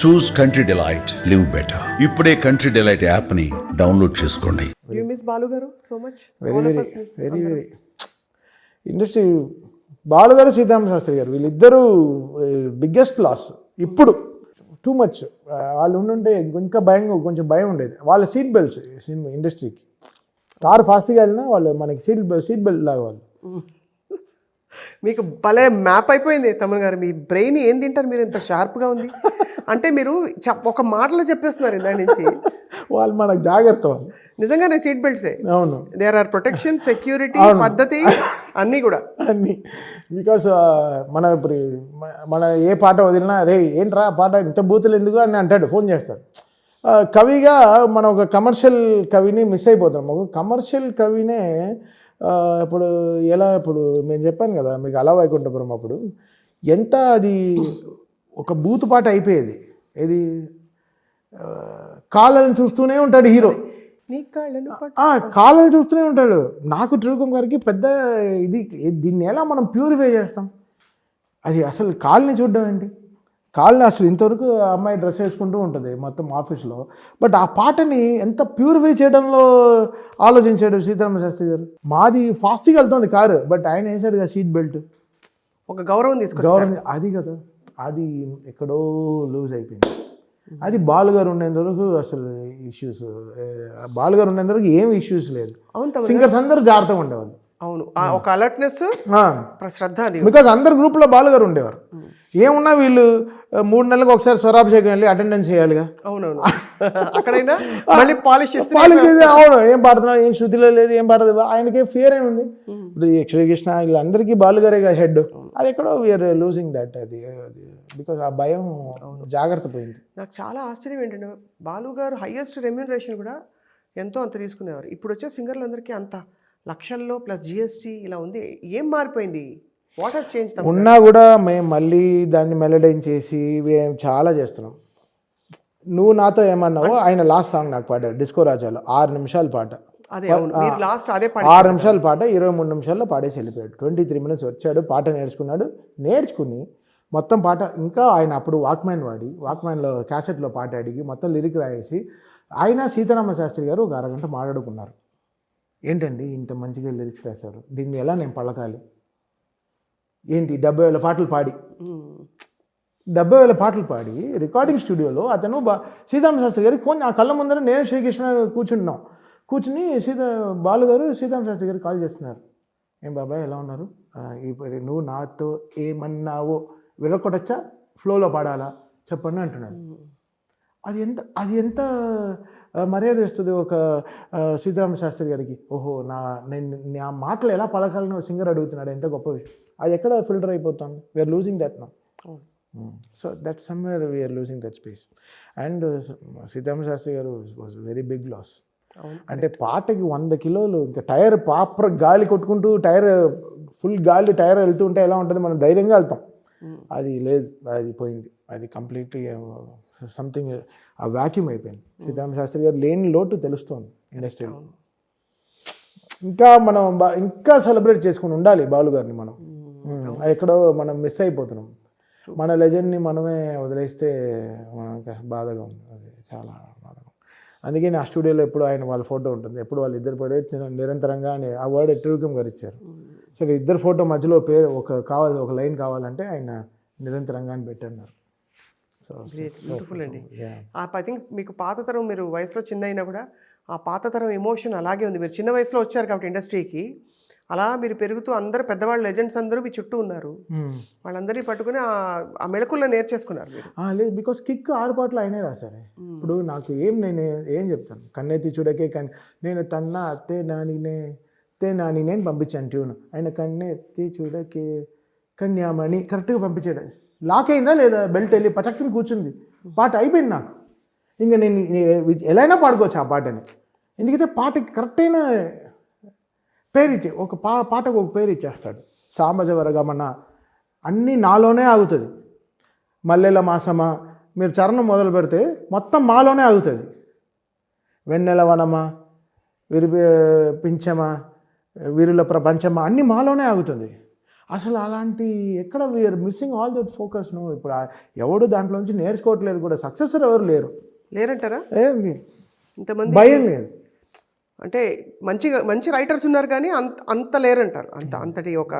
చూస్ country delight, live better. ఇప్పుడే country delight app ని download చేసుకోండి. యు మిస్ బాలు గారు so much. Very industry Balu గారు సీతారామ శాస్త్రి గారు వీళ్ళిద్దరూ బిగ్గెస్ట్ లాస్. ఇప్పుడు టూ మచ్ వాళ్ళు ఉండుంటే ఇంకా కొంచెం భయం ఉండేది. వాళ్ళ సీట్ బెల్ట్స్ సినిమా ఇండస్ట్రీకి కారు ఫాస్ట్గా వెళ్ళినా వాళ్ళు మనకి సీట్ బెల్ట్ లాగా వాళ్ళు. మీకు భలే మ్యాప్ అయిపోయింది తమన్ గారు. మీ బ్రెయిన్ ఏం తింటారు మీరు, ఇంత షార్ప్గా ఉంది అంటే మీరు ఒక మాటలో చెప్పేస్తున్నారు దాని నుంచి. వాళ్ళు మనకు జాగ్రత్త వాళ్ళు నిజంగానే సీట్ బెల్ట్సే. అవును, దేర్ ఆర్ ప్రొటెక్షన్, సెక్యూరిటీ, పద్ధతి అన్నీ కూడా అన్నీ. బికాస్ ఇప్పుడు మన ఏ పాట వదిలినా రే ఏంట్రా పాట ఇంత బూతులు ఎందుకు అని అంటాడు, ఫోన్ చేస్తాడు. కవిగా మనం ఒక కమర్షియల్ కవిని మిస్ అయిపోతాం. ఒక కమర్షియల్ కవినే ఇప్పుడు ఇప్పుడు నేను చెప్పాను కదా మీకు అలా వైకుంఠపురం అప్పుడు ఎంత అది ఒక బూతు పాట అయిపోయేది. ఇది కాళ్ళని చూస్తూనే ఉంటాడు హీరో, కాళ్ళని చూస్తూనే ఉంటాడు. నాకు త్రివిక్రమ్ గారికి పెద్ద దీన్ని ఎలా మనం ప్యూరిఫై చేస్తాం? అది అసలు కాళ్ళని చూడడం ఏంటి, కాళ్ళని అసలు ఇంతవరకు అమ్మాయి డ్రెస్ వేసుకుంటూ ఉంటుంది మొత్తం ఆఫీస్లో. బట్ ఆ పాటని ఎంత ప్యూరిఫై చేయడంలో ఆలోచించాడు సీతారామ శాస్త్రి గారు. మాది ఫాస్ట్గా వెళ్తుంది కారు, బట్ ఆయన వేసాడు కదా సీట్ బెల్ట్, ఒక గౌరవం అది కదా. అది ఎక్కడో లూజ్ అయిపోయింది. అది బాలుగారు ఉండేంత వరకు అసలు ఇష్యూస్, బాలుగారు ఉండేంత వరకు ఏం ఇష్యూస్ లేదు. సింగర్స్ అందరూ జాగ్రత్తగా ఉండేవాళ్ళు. అవును, ఒక అలర్ట్నెస్, శ్రద్ధ. బికాజ్ అందరు గ్రూప్లో బాలుగారు ఉండేవారు. ఏమున్నా వీళ్ళు 3 నెలలకు ఒకసారి స్వరాభిషేకం వెళ్ళి అటెండెన్స్ చేయాలిగా. అవునవును, అక్కడైనా పాలిష్ చేసి అవును, ఏం పాడుతున్నా, ఏం శృతిలో లేదు, ఏం పాడదు, ఆయనకే ఫియర్ ఏముంది. ఇప్పుడు శ్రీకృష్ణ వీళ్ళందరికీ బాలుగారే హెడ్. అది ఎక్కడో వీఆర్ లూజింగ్ దట్. అది బికాజ్ ఆ భయం జాగ్రత్త పోయింది. నాకు చాలా ఆశ్చర్యం ఏంటంటే బాలు గారు హైయెస్ట్ రెమ్యూనరేషన్ కూడా ఎంతో అంత తీసుకునేవారు. ఇప్పుడు వచ్చే సింగర్లందరికీ అంత లక్షల్లో ప్లస్ జిఎస్టీ ఇలా ఉంది. ఏం మారిపోయింది? What has change? ఉన్నా కూడా మేము మళ్ళీ దాన్ని మెలడైన్ చేసి చాలా చేస్తున్నాం. నువ్వు నాతో ఏమన్నావో ఆయన లాస్ట్ సాంగ్ నాకు పాడారు డిస్కో రాజాలో, 6 నిమిషాల పాట. 6 నిమిషాల పాట 23 నిమిషాల్లో పాడేసి వెళ్ళిపోయాడు. 23 minutes వచ్చాడు, పాట నేర్చుకుని మొత్తం పాట. ఇంకా ఆయన అప్పుడు వాక్మ్యాన్లో క్యాసెట్లో పాట అడిగి మొత్తం లిరిక్ రాయేసి ఆయన సీతారామ శాస్త్రి గారు ఒక అరగంట మాట్లాడుకున్నారు. ఏంటండి ఇంత మంచిగా లిరిక్స్ రాశారు, దీన్ని ఎలా నేను పలకాలి ఏంటి, 70,000 పాటలు పాడి 70,000 పాటలు పాడి రికార్డింగ్ స్టూడియోలో అతను సీతారామ శాస్త్రి గారికి ఫోన్, ఆ కళ్ళ ముందర నేను శ్రీకృష్ణ కూర్చుని బాలు గారు సీతారామ శాస్త్రి గారికి కాల్ చేస్తున్నారు. ఏం బాబాయ్ ఎలా ఉన్నారు, ఇప్పుడు నువ్వు నాతో ఏమన్నావో విరగొట్టచ్చా, ఫ్లోలో పాడాలా చెప్పండి అంటున్నాడు. అది ఎంత మర్యాద ఇస్తుంది ఒక సీతారామ శాస్త్రి గారికి. ఓహో నా మాటలు ఎలా పలకాలని సింగర్ అడుగుతున్నాడు, ఎంత గొప్ప విషయం. అది ఎక్కడ ఫిల్టర్ అయిపోతుంది? We're losing that now. So that somewhere we're losing that space. And Sitarama Sastri గారు వాజ్ వెరీ బిగ్ లాస్. అంటే పాటకి 100 కిలోలు ఇంకా టైర్ గాలి కొట్టుకుంటూ ఫుల్ గాలి టైర్ వెళ్తూ ఉంటే ఎలా ఉంటుంది, మనం ధైర్యంగా వెళ్తాం. అది లేదు, అది పోయింది. అది కంప్లీట్లీ సంథింగ్ ఆ వ్యాక్యూమ్ అయిపోయింది. సీతారామ శాస్త్రి గారు లేని లోటు తెలుస్తోంది ఇండస్ట్రీలో. ఇంకా మనం ఇంకా సెలబ్రేట్ చేసుకుని ఉండాలి బాలు గారిని. మనం ఎక్కడో మనం మిస్ అయిపోతున్నాం. మన లెజెండ్ని మనమే వదిలేస్తే మనకు బాధగా ఉంది. అది చాలా బాధగా. అందుకే నా స్టూడియోలో ఎప్పుడు వాళ్ళ ఫోటో ఉంటుంది, ఎప్పుడు వాళ్ళు ఇద్దరు పడే నిరంతరంగా ఆ వర్డ్ త్రివిక్రమ్ గారు ఇచ్చారు. సరే ఇద్దరు ఫోటో మధ్యలో పేరు ఒక లైన్ కావాలంటే ఆయన నిరంతరంగా అని పెట్టన్నారు. బ్యూటిఫుల్ అండి. ఐ థింక్ మీకు పాత తరం, మీరు వయసులో చిన్న అయినా కూడా ఆ పాత తరం ఎమోషన్ అలాగే ఉంది. మీరు చిన్న వయసులో వచ్చారు కాబట్టి ఇండస్ట్రీకి, అలా మీరు పెరుగుతూ అందరూ పెద్దవాళ్ళు లెజెండ్స్ అందరూ మీ చుట్టూ ఉన్నారు. వాళ్ళందరినీ పట్టుకుని ఆ మెళకుల్లో నేర్చేసుకున్నారు మీరు. లేదు, బికాస్ కిక్ 6 పాటలు ఆయనే రాశారు. ఇప్పుడు నాకు నేను ఏం చెప్తాను, కన్నెత్తి చూడకే నేను తన్నా అత్తే నానినే పంపించాను ట్యూన్. ఆయన కన్నెత్తి చూడకే కన్యామణి కరెక్ట్గా పంపించాడు. లాక్ అయిందా లేదా, బెల్ట్ వెళ్ళి పచక్కని కూర్చుంది, పాట అయిపోయింది. నాకు ఇంకా నేను ఎలా అయినా పాడుకోవచ్చు ఆ పాటని. ఎందుకంటే పాటకి కరెక్ట్ అయిన పేరు ఇచ్చే పాటకు ఒక పేరు ఇచ్చేస్తాడు. సామజవరగమన అన్నీ నాలోనే ఆగుతుంది. మల్లెల మాసమా మీరు చరణం మొదలు పెడితే మొత్తం మాలోనే ఆగుతుంది. వెన్నెల వనమా, పింఛమా, వీరుల ప్రపంచమా అన్నీ మాలోనే ఆగుతుంది. అసలు అలాంటి ఎక్కడ we're missing all that focus. నువ్వు ఇప్పుడు ఎవడు దాంట్లోంచి నేర్చుకోవట్లేదు కూడా, సక్సెసర్ ఎవరు లేరంటారా? ఏం లేదు, ఇంతమంది భయం లేదు. అంటే మంచి రైటర్స్ ఉన్నారు కానీ అంత లేరంటారు, అంతటి ఒక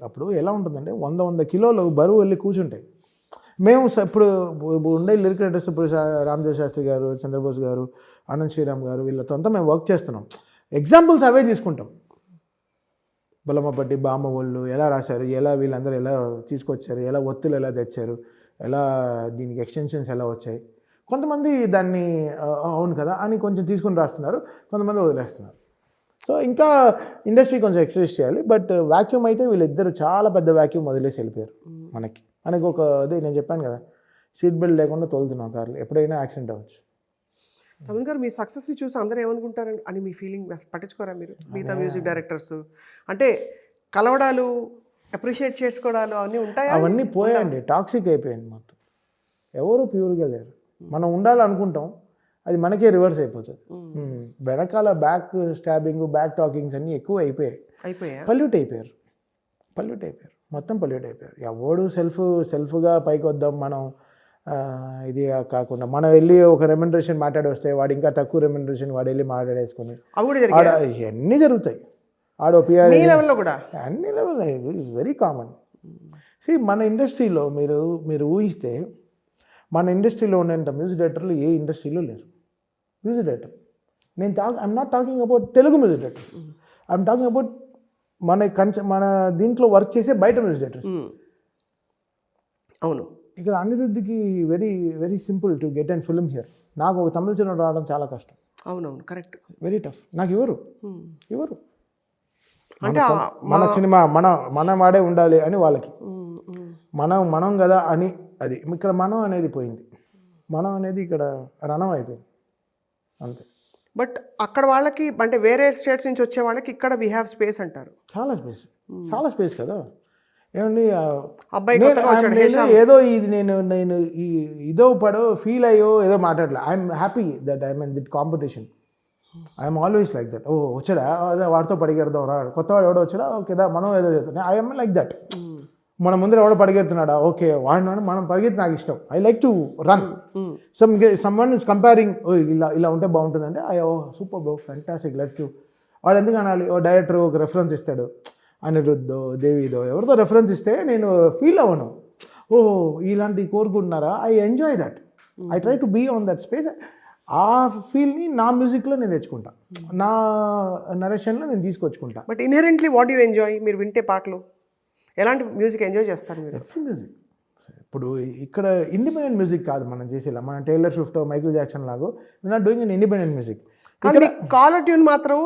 అప్పుడు ఎలా ఉంటుందంటే 100 కిలోలు బరువు వెళ్ళి కూర్చుంటాయి. మేము ఇప్పుడు ఉండే లిరిక్ రైటర్స్ ఇప్పుడు రామజోగ శాస్త్రి గారు, చంద్రబోస్ గారు, ఆనంద్ శ్రీరామ్ గారు, వీళ్ళతో అంతా మేము వర్క్ చేస్తున్నాం. ఎగ్జాంపుల్స్ అవే తీసుకుంటాం. బొల్లమ్మపట్టి బామ్మ వాళ్ళు ఎలా రాశారు, ఎలా వీళ్ళందరూ ఎలా తీసుకొచ్చారు, ఎలా ఒత్తులు ఎలా తెచ్చారు, ఎలా దీనికి ఎక్స్టెన్షన్స్ ఎలా వచ్చాయి. కొంతమంది దాన్ని అవును కదా అని కొంచెం తీసుకుని రాస్తున్నారు, కొంతమంది వదిలేస్తున్నారు. సో ఇంకా ఇండస్ట్రీ కొంచెం ఎక్సర్సైజ్ చేయాలి. బట్ వాక్యూమ్ అయితే వీళ్ళిద్దరు చాలా పెద్ద వాక్యూమ్ వదిలేసి వెళ్ళిపోయారు. మనకి ఒక అదే నేను చెప్పాను కదా, సీట్ బెల్ట్ లేకుండా తోలుతున్నాం కార్లు, ఎప్పుడైనా యాక్సిడెంట్ అవ్వచ్చు. తమన్ గారు మీ సక్సెస్ని చూసి అందరూ ఏమనుకుంటారు అని మీ ఫీలింగ్ పట్టించుకోరా మీరు? మిగతా మ్యూజిక్ డైరెక్టర్స్ అంటే కలవడాలు, అప్రిషియేట్ చేసుకోవడాలు అవన్నీ ఉంటాయి, అవన్నీ పోయాండి, టాక్సిక్ అయిపోయింది మొత్తం. ఎవరు ప్యూర్గా లేరు. మనం ఉండాలనుకుంటాం, అది మనకే రివర్స్ అయిపోతుంది. వెనకాల బ్యాక్ స్టాబింగ్, బ్యాక్ టాకింగ్స్ అన్నీ ఎక్కువ అయిపోయాయి. పల్యూట్ అయిపోయారు, మొత్తం పల్యూట్ అయిపోయారు. ఎవడు సెల్ఫ్గా పైకి వద్దాం మనం, ఇది కాకుండా మనం వెళ్ళి ఒక రెమ్యునరేషన్ మాట్లాడి వస్తే వాడు ఇంకా తక్కువ రెమ్యునరేషన్ వాడు వెళ్ళి మాట్లాడేసుకుని ఇవన్నీ జరుగుతాయి. ఆడో పిఆర్ కూడా అన్ని లెవెల్ ఇట్స్ వెరీ కామన్. మన ఇండస్ట్రీలో మీరు ఊహిస్తే, మన ఇండస్ట్రీలో ఉన్నంత మ్యూజిక్ డైరెక్టర్లు ఏ ఇండస్ట్రీలో లేరు. Music director I'm not talking about Telugu music directors, I'm talking about మన దీంట్లో వర్క్ చేసే బయట మ్యూజిక్ డైరెక్టర్స్. అవును, ఇక్కడ అనిరుద్ధికి very very simple to get and film here. నాకు ఒక తమిళ సినిమా రావడం చాలా కష్టం. అవునవును, కరెక్ట్, వెరీ టఫ్. నాకు ఎవరు అంటే మన సినిమా మన వాడే ఉండాలి అని వాళ్ళకి, మనం కదా అని. అది ఇక్కడ మనం అనేది పోయింది, మనం అనేది ఇక్కడ రణం అయిపోయింది అంతే. బట్ అక్కడ వాళ్ళకి అంటే వేరే స్టేట్స్ నుంచి వచ్చే వాళ్ళకి ఇక్కడ వీ హ్యావ్ స్పేస్ అంటారు. చాలా స్పేస్ కదా. ఏమండి అబ్బాయి ఏదో ఇది నేను ఇదో పడో ఫీల్ అయ్యో ఏదో మాట్లాడలే. I'm happy that I'm in that competition. I'm always like that. వచ్చాడా అదే వాడితో పడిగెడదాం రా, కొత్తవాడు ఎవడో వచ్చాడా ఓకే దా మనం ఏదో చేస్తాం. I'm like that. మన ముందర ఎవడో పరిగెడుతున్నాడా ఓకే వాడిని మనం పరిగెత్తి నాకు ఇష్టం. I like to run. Someone is comparing ఇలా ఉంటే బాగుంటుందంటే super bro fantastic let's do. వాడు ఎందుకు అనాలి? ఓ డైరెక్టర్ ఒక రెఫరెన్స్ ఇస్తాడు, అనిరుద్ధో దేవిదో ఎవరితో రెఫరెన్స్ ఇస్తే నేను ఫీల్ అవ్వను, ఇలాంటివి కోరుకుంటున్నారా. I enjoy that. I try to be on that space. ఆ ఫీల్ని నా మ్యూజిక్లో నేను తెచ్చుకుంటా, నా నరేషన్లో నేను తీసుకొచ్చుకుంటా. But inherently what you enjoy? మీరు వింటే పాటలు ఎలాంటి మ్యూజిక్ ఎంజాయ్ చేస్తారు మీరు? మ్యూజిక్ ఇప్పుడు ఇక్కడ ఇండిపెండెంట్ మ్యూజిక్ కాదు మనం చేసేలా. మన టైలర్ స్విఫ్ట్, మైకిల్ జాక్సన్ లాగో we are not doing an independent music. కానీ కాలర్ ట్యూన్ మాత్రం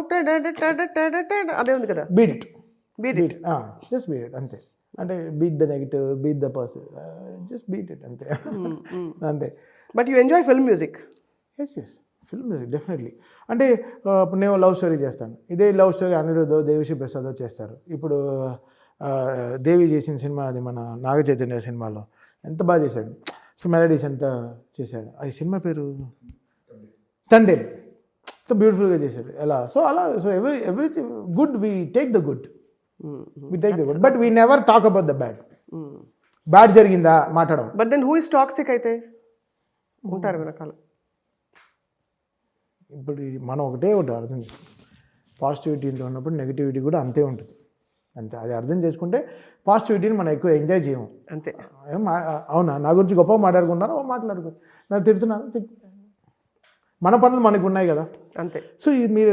అదే ఉంది కదా, beat it just beat it అంతే. అంటే beat the negative, beat the positive, just beat it అంతే అంతే. But you enjoy film music? Yes film music definitely. అంటే ఇప్పుడు నేను లవ్ స్టోరీ చేస్తాను, ఇదే లవ్ స్టోరీ అనిరుద్ధో దేవిశ్రీ ప్రసాదో చేస్తారు. ఇప్పుడు దేవి చేసిన సినిమా అది మన నాగ చైతన్య సినిమాలో ఎంత బాగా చేశాడు. సో మెలడీస్ ఎంత చేశాడు. అది సినిమా పేరు తండేల్. ఎంత బ్యూటిఫుల్గా చేశాడు ఎలా. సో అలా so everything good we take the good, but we never talk about the bad జరిగిందా మాట్లాడడం. But then who is toxic అయితే ఉంటారు వెనకాల. ఇప్పుడు మనం ఒకటే అర్థం చేసుకోం, పాజిటివిటీతో ఉన్నప్పుడు నెగిటివిటీ కూడా అంతే ఉంటుంది అంతే. అది అర్థం చేసుకుంటే పాజిటివిటీని మనం ఎక్కువ ఎంజాయ్ చేయము అంతే. అవునా నా గురించి గొప్పగా మాట్లాడుకుంటారు, మాట్లాడుకో నాకు తిడుతున్నారు, మన పనులు మనకు ఉన్నాయి కదా అంతే. సో మీరు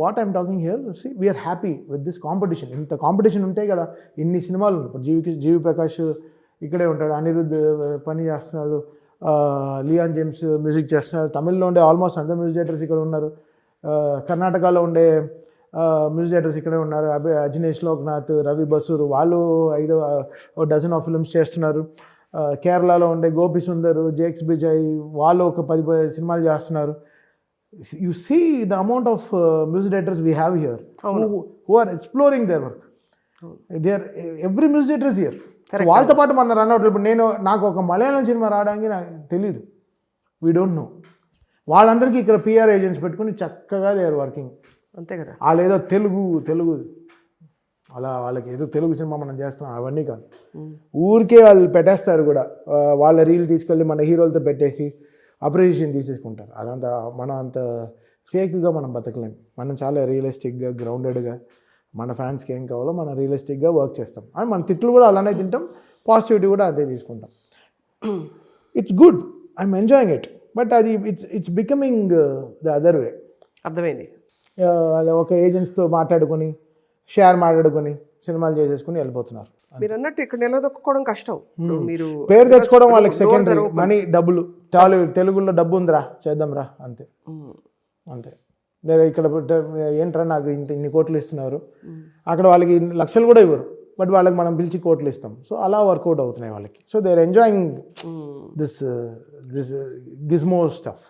what I'm talking here we're happy with this competition. ఇంత కాంపిటీషన్ ఉంటాయి కదా, ఇన్ని సినిమాలు. ఇప్పుడు జీవి ప్రకాష్ ఇక్కడే ఉంటాడు, అనిరుద్ధ్ పని చేస్తున్నాడు, లియాన్ జేమ్స్ మ్యూజిక్ చేస్తున్నారు, తమిళ్లో ఉండే ఆల్మోస్ట్ అందరు మ్యూజిక్ డైరెక్టర్స్ ఇక్కడ ఉన్నారు, కర్ణాటకలో ఉండే మ్యూజిక్ డైరెక్టర్స్ ఇక్కడే ఉన్నారు, అజినేష్ లోక్నాథ్, రవి బసూరు వాళ్ళు 5 డజన్ ఆఫ్ ఫిల్మ్స్ చేస్తున్నారు. కేరళలో ఉండే గోపి సుందర్, జేక్స్ బిజయ్ వాళ్ళు ఒక 10 సినిమాలు చేస్తున్నారు. You see the amount of music directors we have here who are exploring their work. They are every music director is here. వాళ్ళతో పాటు మన రన్ అవుట్. ఇప్పుడు నాకు ఒక మలయాళం సినిమా రావడానికి నాకు తెలియదు, వీ డోంట్ నో. వాళ్ళందరికీ ఇక్కడ పిఆర్ ఏజెంట్స్ పెట్టుకుని చక్కగా దే ఆర్ వర్కింగ్ అంతే కదా. వాళ్ళు ఏదో తెలుగు అలా వాళ్ళకి ఏదో తెలుగు సినిమా మనం చేస్తున్నాం అవన్నీ కాదు. ఊరికే వాళ్ళు పెట్టేస్తారు కూడా, వాళ్ళ రీల్ తీసుకెళ్ళి మన హీరోలతో పెట్టేసి అప్రిషియేషన్ తీసేసుకుంటారు. అదంతా మనం అంత ఫేక్గా మనం బతకలేం. మనం చాలా రియలిస్టిక్గా, గ్రౌండెడ్గా మన ఫ్యాన్స్కి ఏం కావాలో మనం రియలిస్టిక్గా వర్క్ చేస్తాం. అండ్ మన తిట్లు కూడా అలానే తింటాం, పాజిటివిటీ కూడా అదే తీసుకుంటాం. It's good, I'm enjoying it. But అది it's becoming the other way. అర్థమైంది. ఒక ఏజెంట్స్తో మాట్లాడుకొని, షేర్ మాట్లాడుకొని సినిమాలు చేసేసుకుని వెళ్ళిపోతున్నారు. మీరు అన్నట్టు ఇక్కడ నిలదొక్కుకోవడం కష్టం. మీరు పేరు తెచ్చుకోవడం వాళ్ళకి సెకండరీ, మనీ, డబ్బులు. తెలుగులో డబ్బు ఉందిరా చేద్దాంరా, అంతే అంతే. ఇక్కడ ఏంట్రా నాకు ఇన్ని కోట్లు ఇస్తున్నారు, అక్కడ వాళ్ళకి లక్షలు కూడా ఇవ్వరు, బట్ వాళ్ళకి మనం పిలిచి కోట్లు ఇస్తాం. సో అలా వర్కౌట్ అవుతున్నాయి వాళ్ళకి. So they are enjoying this gizmo stuff.